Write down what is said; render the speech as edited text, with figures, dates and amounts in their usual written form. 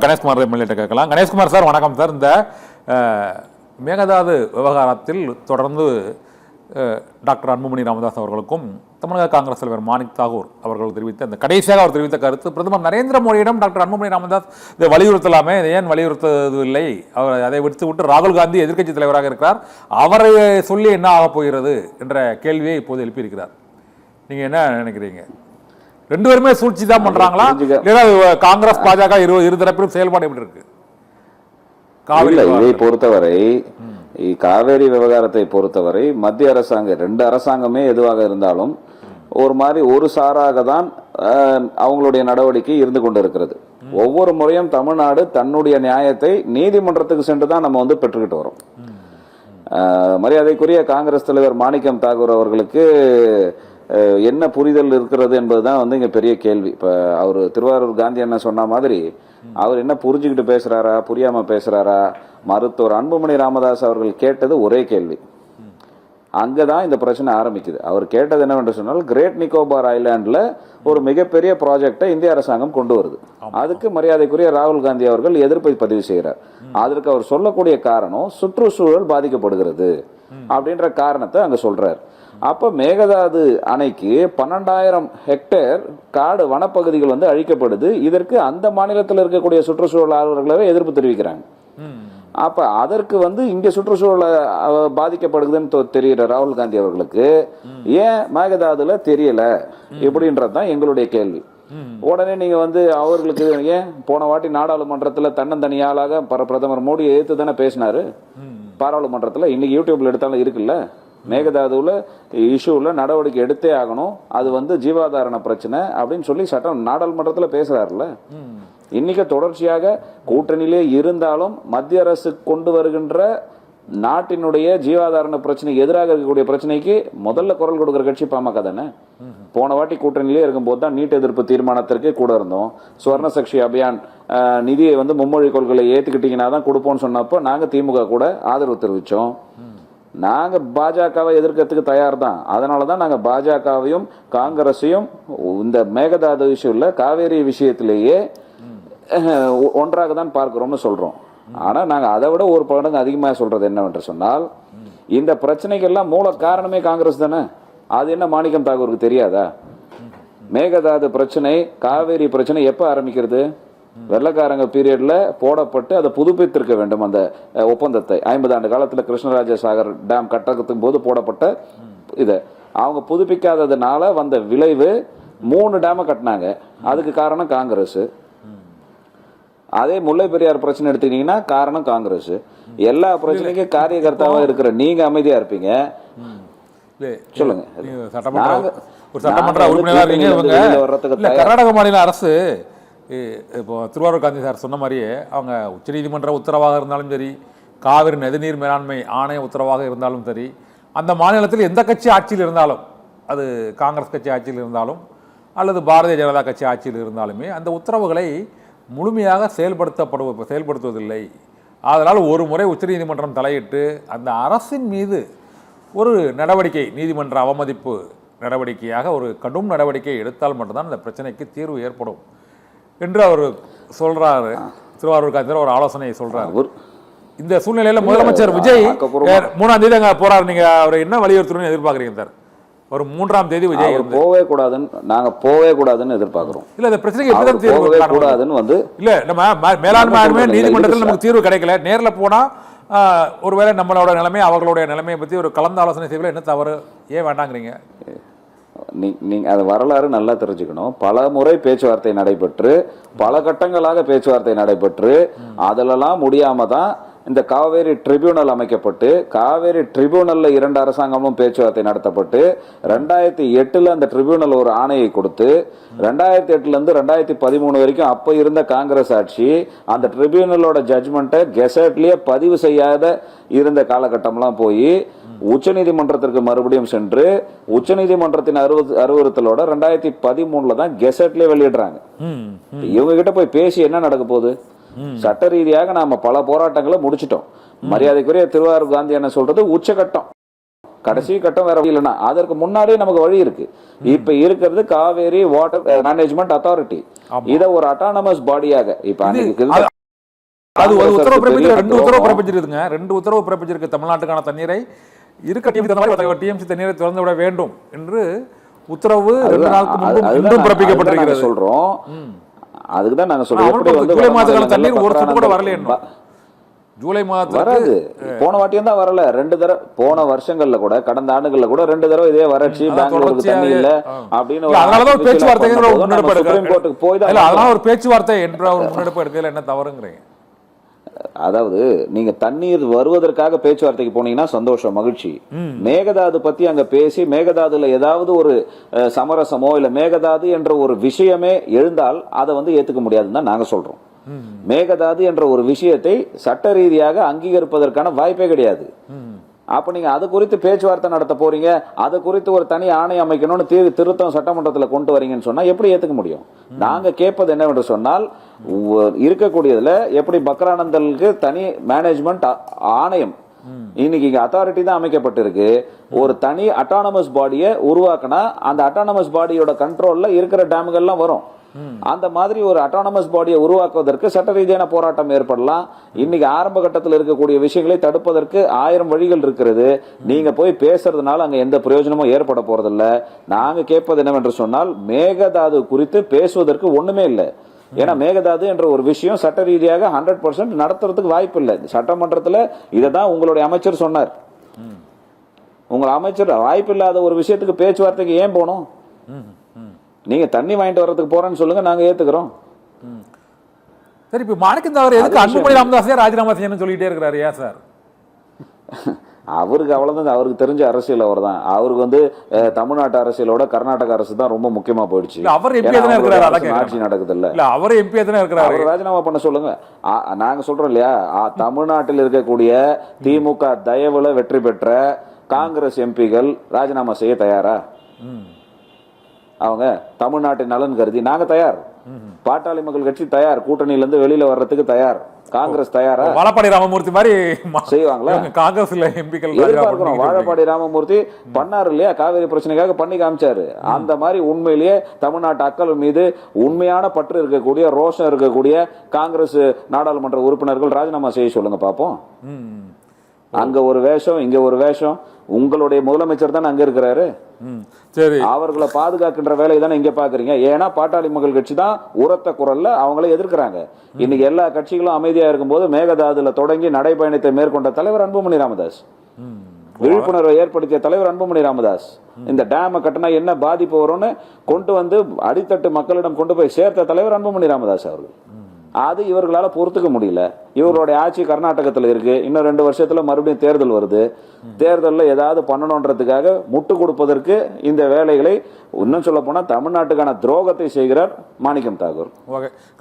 Ganeshkumar MLA கேட்கலாம். Ganeshkumar sir வணக்கம் sir. இந்த மேகதாது விவகாரத்தில் தொடர்ந்து டாக்டர் அன்புமணி ராமதாஸ் அவர்களுக்கும் தமிழக காங்கிரஸ் தலைவர் மாணிக் தாகூர் அவர்கள் தெரிவித்த அந்த கடைசியாக அவர் தெரிவித்த கருத்து, பிரதமர் நரேந்திர மோடியிடம் டாக்டர் அன்புமணி ராமதாஸ் இதை வலியுறுத்தலாமே, இதை ஏன் வலியுறுத்தவில்லை, அவர் அதை விட்டு ராகுல் காந்தி எதிர்க்கட்சி தலைவராக இருக்கிறார், அவரை சொல்லி என்ன ஆகப் போகிறது என்ற கேள்வியை இப்போது எழுப்பியிருக்கிறார். நீங்க என்ன நினைக்கிறீங்க? ரெண்டு பேருமே சூழ்ச்சி தான் பண்றாங்களா, காங்கிரஸ் பாஜக இரு தரப்பிலும் செயல்பாடு எப்படி இருக்கு? இதை பொறுத்தவரை, காவேரி விவகாரத்தை பொறுத்தவரை மத்திய அரசாங்கம், ரெண்டு அரசாங்கமே எதுவாக இருந்தாலும் ஒரு மாதிரி ஒரு சாராக தான் அவங்களுடைய நடவடிக்கை இருந்து கொண்டிருக்கிறது. ஒவ்வொரு முறையும் தமிழ்நாடு தன்னுடைய நியாயத்தை நீதிமன்றத்துக்கு சென்று தான் நம்ம பெற்றுக்கிட்டு வரோம். மரியாதைக்குரிய காங்கிரஸ் தலைவர் மாணிக்கம் தாகூர் அவர்களுக்கு என்ன புரிதல் இருக்கிறது என்பதுதான் இங்க பெரிய கேள்வி. இப்ப அவர் திருவாரூர் காந்தி என்ன சொன்ன மாதிரி அவர் என்ன புரிஞ்சுக்கிட்டு பேசுறாரா, புரியாம பேசுறாரா? மருத்துவர் அன்புமணி ராமதாஸ் அவர்கள் கேட்டது ஒரே கேள்வி. அங்கதான் இந்த பிரச்சனை ஆரம்பிக்குது. அவர் கேட்டது என்னவென்று சொன்னால், கிரேட் நிக்கோபார் ஐலாண்ட்ல ஒரு மிகப்பெரிய ப்ராஜெக்டை இந்திய அரசாங்கம் கொண்டு வருது. அதுக்கு மரியாதைக்குரிய ராகுல் காந்தி அவர்கள் எதிர்ப்பை பதிவு செய்கிறார். அதற்கு அவர் சொல்லக்கூடிய காரணம் சுற்றுச்சூழல் பாதிக்கப்படுகிறது அப்படின்ற காரணத்தை அங்க சொல்றார். அப்ப மேகதாது அணைக்கு 12,000 ஹெக்டேர் காடு வனப்பகுதிகள் அழிக்கப்படுது. இதற்கு அந்த மாநிலத்தில் இருக்கக்கூடிய சுற்றுச்சூழல் ஆர்வலர்களே எதிர்ப்பு தெரிவிக்கிறாங்க. அப்ப அதற்கு இங்க சுற்றுச்சூழல் பாதிக்கப்படுதுன்னு தெரிகிற ராகுல் காந்தி அவர்களுக்கு ஏன் மேகதாதுல தெரியல இப்படின்றதுதான் எங்களுடைய கேள்வி. உடனே நீங்க அவர்களுக்கு ஏன் போன வாட்டி நாடாளுமன்றத்துல தன்னந்தனியாளாக பிரதமர் மோடியை எதிர்த்து தானே பேசினாரு பாராளுமன்றத்துல. இன்னைக்கு யூடியூப்ல எடுத்தாலும் இருக்குல்ல, மேகதாதுல இஷ்யூல நடவடிக்கை எடுத்தே ஆகணும், அது ஜீவாதாரண பிரச்சனை அப்படின்னு சொல்லி சட்டம் நாடாளுமன்றத்தில் பேசுறாருல. இன்னைக்கு தொடர்ச்சியாக கூட்டணியிலே இருந்தாலும் மத்திய அரசு கொண்டு வருகின்ற நாட்டினுடைய ஜீவாதாரண பிரச்சனை எதிராக இருக்கக்கூடிய பிரச்சனைக்கு முதல்ல குரல் கொடுக்கிற கட்சி பாமக தானே. போன வாட்டி கூட்டணியிலே இருக்கும்போது தான் நீட் எதிர்ப்பு தீர்மானத்திற்கு கூட இருந்தோம். சுவர்ண சக்தி அபியான் நிதியை மும்மொழி கொள்கையை ஏத்துக்கிட்டீங்கன்னா தான் கொடுப்போம்னு சொன்னப்போ நாங்க திமுக கூட ஆதரவு தெரிவிச்சோம். நாங்க பாஜகவை எதிர்க்கிறதுக்கு தயார் தான். அதனாலதான் நாங்க பாஜகவையும் காங்கிரஸையும் இந்த மேகதாது விஷயம்ல காவேரி விஷயத்திலேயே ஒன்றாக தான் பார்க்கிறோம்னு சொல்றோம். ஆனா நாங்க அதை விட ஒரு படங்கு அதிகமாக சொல்றது என்னவென்று சொன்னால், இந்த பிரச்சனைக்கெல்லாம் மூல காரணமே காங்கிரஸ் தானே. அது என்ன மாணிக்கம் தாகூருக்கு தெரியாதா? மேகதாது பிரச்சனை, காவேரி பிரச்சனை எப்ப ஆரம்பிக்கிறது? வெள்ளக்காரங்க பீரியட்ல போடப்பட்டு அதை புதுப்பித்திருக்க வேண்டும். அந்த ஒப்பந்தத்தை 50 ஆண்டு காலத்துல கிருஷ்ணராஜ சாகர் டேம் கட்டத்துக்கு போது போடப்பட்ட இதை அவங்க புதுப்பிக்காததுனால வந்த விளைவு 3 டேம கட்டினாங்க. அதுக்கு காரணம் காங்கிரஸ். அதே முல்லை பெரியார் பிரச்சனை எடுத்துக்கிட்டீங்கன்னா காரணம் காங்கிரஸ். எல்லா பிரச்சனைக்கும் காரியகர்த்தாவா இருக்கிற நீங்க அமைதியா இருப்பீங்க. சொல்லுங்க. ஒரு சட்டமன்ற உறுப்பினராக கர்நாடக மாநில அரசு இப்போ திருவாரூர் காந்தி சார் சொன்ன மாதிரியே அவங்க உச்சநீதிமன்ற உத்தரவாக இருந்தாலும் சரி, காவிரி நதிநீர் மேலாண்மை ஆணைய உத்தரவாக இருந்தாலும் சரி, அந்த மாநிலத்தில் எந்த கட்சி ஆட்சியில் இருந்தாலும், அது காங்கிரஸ் கட்சி ஆட்சியில் இருந்தாலும் அல்லது பாரதிய ஜனதா கட்சி ஆட்சியில் இருந்தாலுமே அந்த உத்தரவுகளை முழுமையாக செயல்படுத்துவதில்லை. அதனால் ஒரு முறை உச்சநீதிமன்றம் தலையிட்டு அந்த அரசின் மீது ஒரு நடவடிக்கை, நீதிமன்ற அவமதிப்பு நடவடிக்கையாக ஒரு கடும் நடவடிக்கை எடுத்தால் மட்டும்தான் இந்த பிரச்சனைக்கு தீர்வு ஏற்படும் என்று அவர் சொல்றாரு. திருவாரூர் காந்தியில் ஒரு ஆலோசனை சொல்றாரு. இந்த சூழ்நிலையில முதலமைச்சர் விஜய் 3ஆம் தேதி அங்க போறாரு. நீங்க அவர் என்ன வலியுறுத்தணும்னு எதிர்பார்க்கறீங்க சார்? ஒரு 3ஆம் தேதி விஜய் போவே கூடாதுன்னு நாங்க போவே கூடாதுன்னு எதிர்பார்க்கிறோம். இல்ல இந்த பிரச்சனைக்கு எப்படிதான் தீர்வு கூடாதுன்னு இல்ல நம்ம மேலாண்மை நீதிமன்றத்தில் நமக்கு தீர்வு கிடைக்கல, நேர்ல போனா ஒருவேளை நம்மளோட நிலைமை அவர்களுடைய நிலைமையை பத்தி ஒரு கலந்து ஆலோசனை செய்யல, என்ன தவறு, ஏன் வேண்டாங்கிறீங்க? நீங்க அது வரலாறு நல்லா தெரிஞ்சுக்கணும். பல முறை பேச்சுவார்த்தை நடைபெற்று, பல கட்டங்களாக பேச்சுவார்த்தை நடைபெற்று, அதிலெல்லாம் முடியாம தான் இந்த காவேரி ட்ரிபியூனல் அமைக்கப்பட்டு, காவேரி ட்ரிபியூனல்ல 2 அரசாங்கமும் பேச்சுவார்த்தை நடத்தப்பட்டு 2008 அந்த ட்ரிபியூனல் ஒரு ஆணையை கொடுத்து 2008 இருந்து 2013 வரைக்கும் அப்ப இருந்த காங்கிரஸ் ஆட்சி அந்த ட்ரிபியூனலோட ஜட்ஜ்மெண்ட்டை கெசட்லயே பதிவு செய்யாத இருந்த காலகட்டம்லாம் போய் உச்சநீதிமன்றத்திற்கு மறுபடியும் சென்று உச்சநீதிமன்றத்தின் அறிவுறுத்தலோட 2013 தான் கெசட்லயே வெளியிடுறாங்க. இவங்க கிட்ட போய் பேசி என்ன நடக்க போகுது? சட்ட ரீதியாக நாம பல போராட்டங்களை முடிச்சிட்டோம். மரியாதைக்குரிய திருவாரூர் காந்தி என்ன சொல்றது, உச்சகட்டம், கடைசி கட்டம் வேற இல்லைன்னா அதற்கு முன்னாடியே நமக்கு வழி இருக்கு. இப்ப இருக்கிறது காவேரி வாட்டர் மேனேஜ்மெண்ட் அத்தாரிட்டி. இத ஒரு அட்டானமஸ் பாடியாக இப்ப அது ஒரு உத்தரவு பிறப்பிச்சிருக்கு, 2 உத்தரவு பிறப்பிச்சிருக்குங்க. 2 உத்தரவு பிறப்பிச்சிருக்கு. தமிழ்நாட்டுக்கான தண்ணீரை இருக்க டிஎம்சி தண்ணீரை திறந்து விட வேண்டும் என்று உத்தரவு 2 நாளுக்கு முன்பு பிறப்பிக்கப்பட்டிருக்கிறது. சொல்றோம். அதுக்குதான் நாங்க சொல்றோம். எப்படி வந்து ஜூலை மாதத்துக்கான தண்ணீர் ஒரு சொட்டு கூட வரல என்ன? ஜூலை மாதம் வராது. போன வாட்டியும் தான் வரல. 2 தடவை போன வருஷங்கள்ல கூட, கடந்த ஆண்டுகள்ல கூட 2 தடவை இதே வறட்சி, பெங்களூருக்கு தண்ணி இல்ல அப்படின்னு அதனாலதான் பேச்சுவார்த்தை சுப்ரீம் கோர்ட்டுக்கு போய் தான் அதனால ஒரு பேச்சுவார்த்தை என்ற ஒரு முன்னெடுப்பு எடுக்கல. என்ன தவறுங்கிறீங்க? அதாவது நீங்க தண்ணீர் வருவதற்காக பேச்சுவார்த்தைக்கு போனீங்கன்னா சந்தோஷம், மகிழ்ச்சி. மேகதாது பத்தி அங்க பேசி மேகதாதுல ஏதாவது ஒரு சமரசமோ இல்ல மேகதாது என்ற ஒரு விஷயமே எழுந்தால் அதை வந்து ஏத்துக்க முடியாதுன்னு தான் நாங்க சொல்றோம். மேகதாது என்ற ஒரு விஷயத்தை சட்ட ரீதியாக அங்கீகரிப்பதற்கான வாய்ப்பே கிடையாது. அப்ப நீங்க அது குறித்து பேச்சுவார்த்தை நடத்த போறீங்க, அது குறித்து ஒரு தனி ஆணையம் அமைக்கணும்னு திருத்தம் சட்டமன்றத்தில் கொண்டு வரீங்கன்னு சொன்னா எப்படி ஏத்துக்க முடியும்? நாங்க கேட்பது என்னவென்று சொன்னால், இருக்கக்கூடியதுல எப்படி பக்ரானந்தலுக்கு தனி மேனேஜ்மெண்ட் ஆணையம் இன்னைக்கு இங்க அத்தாரிட்டி தான் அமைக்கப்பட்டிருக்கு. ஒரு தனி அட்டானமஸ் பாடியை உருவாக்கினா அந்த அட்டானமஸ் பாடியோட கண்ட்ரோல்ல இருக்கிற டேம்கள்லாம் வரும். அந்த மாதிரி ஒரு அட்டானமஸ் பாடியை உருவாக்குவதற்கு சட்ட ரீதியான போராட்டம் ஏற்படலாம். இன்னைக்கு ஆரம்ப கட்டத்தில் இருக்கக்கூடிய விஷயங்களை தடுப்பதற்கு 1000 வழிகள் இருக்கிறது. நீங்க போய் பேசுறதுனால அங்க எந்த பிரயோஜனமும் ஏற்பட போறதில்ல. நாங்க கேட்பது என்னவென்று சொன்னால், மேகதாது குறித்து பேசுவதற்கு ஒண்ணுமே இல்லை. ஏன்னா மேகதாது என்ற ஒரு விஷயம் சட்ட ரீதியாக 100% நடத்துறதுக்கு வாய்ப்பு இல்லை. சட்டமன்றத்தில் இதை தான் உங்களுடைய அமைச்சர் சொன்னார். உங்கள் அமைச்சர் வாய்ப்பு இல்லாத ஒரு விஷயத்துக்கு பேச்சுவார்த்தைக்கு ஏன் போகணும்? நீங்க தண்ணி வாங்கிட்டு வர்றதுக்கு போறேன்னு சொல்லுங்க, நாங்க ஏத்துக்கிறோம். சரி, இப்ப மாணிக்கந்தாவர் எதுக்கு அன்புமணி ராமதாஸே ராஜினாமா செய்யணும்னு சொல்லிட்டே இருக்கிறாரு? ஏன் சார்? அவருக்கு அவ்வளவுதான், அவருக்கு தெரிஞ்ச அரசியல் அவர் தான். அவருக்கு வந்து தமிழ்நாட்டு அரசியலோட கர்நாடக அரசு தான் ரொம்ப முக்கியமா போயிடுச்சு. அவர் எம்பி தானே இருக்காரு, ஆட்சி நடக்குது இல்ல. அவர் எம்பி தானே இருக்காரு, அவர் ராஜினாமா பண்ண சொல்லுங்க. நாங்க சொல்றோம் இல்லையா, தமிழ்நாட்டில் இருக்கக்கூடிய திமுக தயவுல வெற்றி பெற்ற காங்கிரஸ் எம்பிகள் ராஜினாமா செய்ய தயாரா? அவங்க தமிழ்நாட்டின் நலன் கருதி நாங்க தயார். பாட்டாளி மக்கள் கட்சி தயார். கூட்டணியில இருந்து வெளியில வர்றதுக்கு தயார். காங்கிரஸ் தயாரா? வாழப்பாடி ராமமூர்த்தி மாதிரி செய்வாங்களா? காங்கிரஸ்ல எம்பிக்கள் எதிர்பார்க்கிறோம். வாழப்பாடி ராமமூர்த்தி பண்ணாரு இல்லையா, காவிரி பிரச்சனைக்காக பண்ணி காமிச்சாரு. அந்த மாதிரி உண்மையிலேயே தமிழ்நாட்டு அக்கள் மீது உண்மையான பற்று இருக்கக்கூடிய, ரோஷம் இருக்கக்கூடிய காங்கிரஸ் நாடாளுமன்ற உறுப்பினர்கள் ராஜினாமா செய்ய சொல்லுங்க பாப்போம். அங்க ஒரு வேஷம், இங்க ஒரு வேஷம். உங்களுடைய முதலமைச்சர் தான் அங்க இருக்கிறாரு. சரி, அவர்களை பாதுகாக்கின்ற வேலையை தானே இங்க பாக்குறீங்க. ஏன்னா பாட்டாளி மக்கள் கட்சி தான் உரத்த குரல்ல அவங்களே எதிர்க்கிறாங்க. இன்னைக்கு எல்லா கட்சிகளும் அமைதியா இருக்கும்போது மேகதாதுல தொடங்கி நடைபயணத்தை மேற்கொண்ட தலைவர் அன்புமணி ராமதாஸ், விழிப்புணர்வை ஏற்படுத்திய தலைவர் அன்புமணி ராமதாஸ், இந்த டேமை கட்டினா என்ன பாதிப்பு வரும்னு கொண்டு வந்து அடித்தட்டு மக்களிடம் கொண்டு போய் சேர்த்த தலைவர் அன்புமணி ராமதாஸ் அவர்கள். அது இவர்களால பொறுத்துக்க முடியல. இவர்களுடைய ஆட்சி கர்நாடகத்தில் இருக்கு. இன்னும் 2 வருஷத்துல மறுபடியும் தேர்தல் வருது. தேர்தலில் ஏதாவது பண்ணணுன்றதுக்காக முட்டு கொடுப்பதற்கு இந்த வேலைகளை, இன்னும் சொல்ல போனா தமிழ்நாட்டுக்கான துரோகத்தை செய்கிறார் மாணிக்கம் தாகூர்.